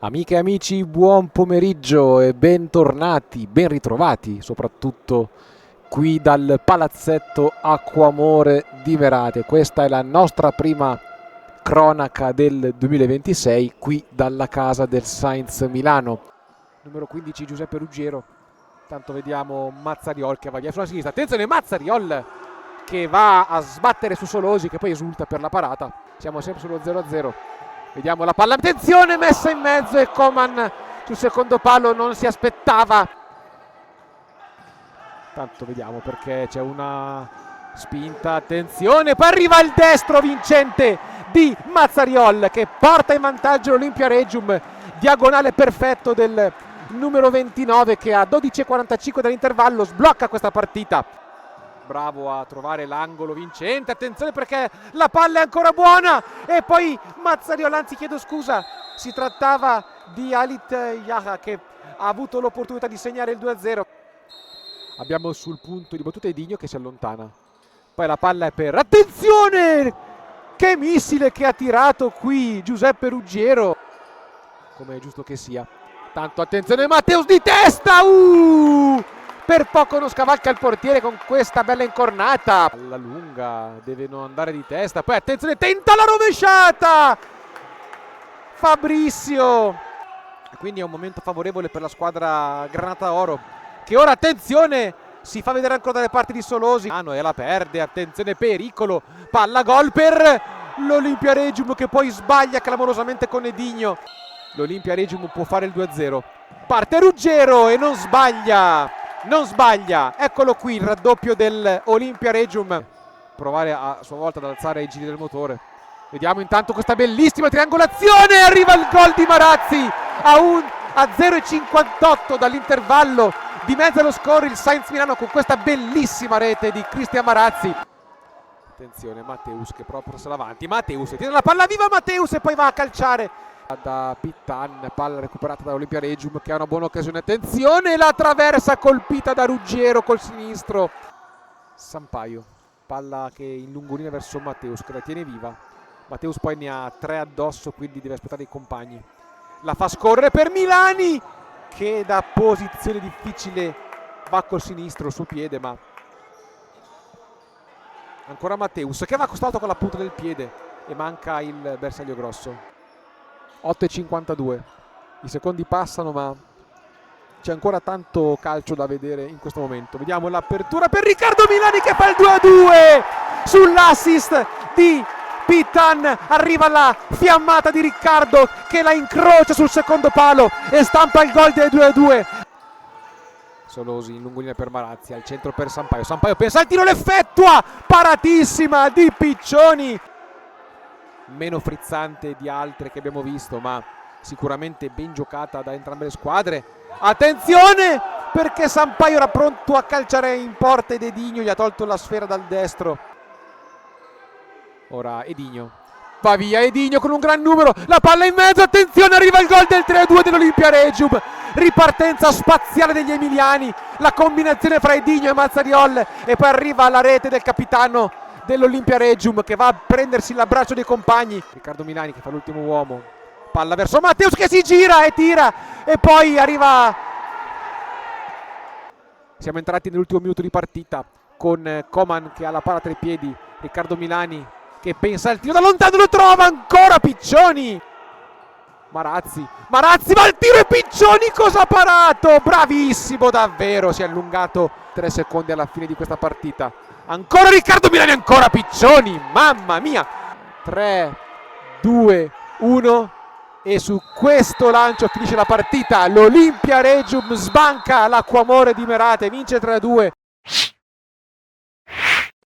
Amiche e amici, buon pomeriggio e bentornati, ben ritrovati soprattutto qui dal palazzetto Acquamore di Merate. Questa è la nostra prima cronaca del 2026 qui dalla casa del Sainz Milano. Numero 15 Giuseppe Ruggiero, tanto vediamo Mazzariol che va via sulla sinistra, attenzione Mazzariol che va a sbattere su Solosi che poi esulta per la parata, siamo sempre sullo 0-0. Vediamo la palla, attenzione, messa in mezzo e Coman sul secondo palo non si aspettava. Tanto vediamo perché c'è una spinta, attenzione, poi arriva il destro vincente di Mazzariol che porta in vantaggio l'Olimpia Regium, diagonale perfetto del numero 29 che a 12:45 dall'intervallo sblocca questa partita. Bravo a trovare l'angolo vincente, attenzione perché la palla è ancora buona e poi Mazzariol, anzi chiedo scusa, si trattava di Halit Yaha che ha avuto l'opportunità di segnare il 2-0. Abbiamo sul punto di battuta Edinho che si allontana, poi la palla è per, attenzione, che missile che ha tirato qui Giuseppe Ruggiero, come è giusto che sia. Tanto attenzione Matteus di testa, per poco non scavalca il portiere con questa bella incornata. Alla lunga deve non andare di testa, poi attenzione, tenta la rovesciata Fabrizio. Quindi è un momento favorevole per la squadra Granata Oro che ora, attenzione, si fa vedere ancora dalle parti di Solosi e la perde, attenzione, pericolo, palla gol per l'Olimpia Regium che poi sbaglia clamorosamente con Edinho. L'Olimpia Regium può fare il 2-0, parte Ruggiero e non sbaglia, eccolo qui il raddoppio dell'Olimpia Regium. Provare a sua volta ad alzare i giri del motore. Vediamo intanto questa bellissima triangolazione, arriva il gol di Marazzi a 0,58 dall'intervallo, di mezzo allo score il Sainz Milano con questa bellissima rete di Cristian Marazzi. Attenzione Matteus che prova a portarsela avanti, Matteus tiene la palla viva, Matteus, e poi va a calciare da Pittan, palla recuperata da Olimpia Regium che ha una buona occasione, attenzione, la traversa colpita da Ruggiero col sinistro. Sampaio, palla che in lungolina verso Matteus che la tiene viva, Matteus poi ne ha 3 addosso quindi deve aspettare i compagni, la fa scorrere per Milani che da posizione difficile va col sinistro sul piede, ma ancora Matteus che va accostato con la punta del piede e manca il bersaglio grosso. 8,52, i secondi passano ma c'è ancora tanto calcio da vedere in questo momento. Vediamo l'apertura per Riccardo Milani che fa il 2-2 sull'assist di Pittan, arriva la fiammata di Riccardo che la incrocia sul secondo palo e stampa il gol del 2-2. Solosi in lungolina per Marazzi, al centro per Sampaio, Sampaio pensa al tiro, l'effettua, paratissima di Piccioni, meno frizzante di altre che abbiamo visto ma sicuramente ben giocata da entrambe le squadre. Attenzione perché Sampaio era pronto a calciare in porta ed Edinho gli ha tolto la sfera dal destro. Ora Edinho va via, Edinho con un gran numero, la palla in mezzo, attenzione, arriva il gol del 3-2 dell'Olimpia Regium, ripartenza spaziale degli emiliani, la combinazione fra Edinho e Mazzariol e poi arriva la rete del capitano dell'Olimpia Regium che va a prendersi l'abbraccio dei compagni. Riccardo Milani che fa l'ultimo uomo, palla verso Matteus che si gira e tira e poi arriva. Siamo entrati nell'ultimo minuto di partita con Coman che ha la palla tra i piedi, Riccardo Milani che pensa al tiro da lontano, lo trova ancora Piccioni, Marazzi va al tiro e Piccioni cosa ha parato, bravissimo davvero, si è allungato 3 secondi alla fine di questa partita. Ancora Riccardo Milani, ancora Piccioni, mamma mia. 3, 2, 1 e su questo lancio finisce la partita. L'Olimpia Regium sbanca l'Acquamore di Merate, vince 3-2.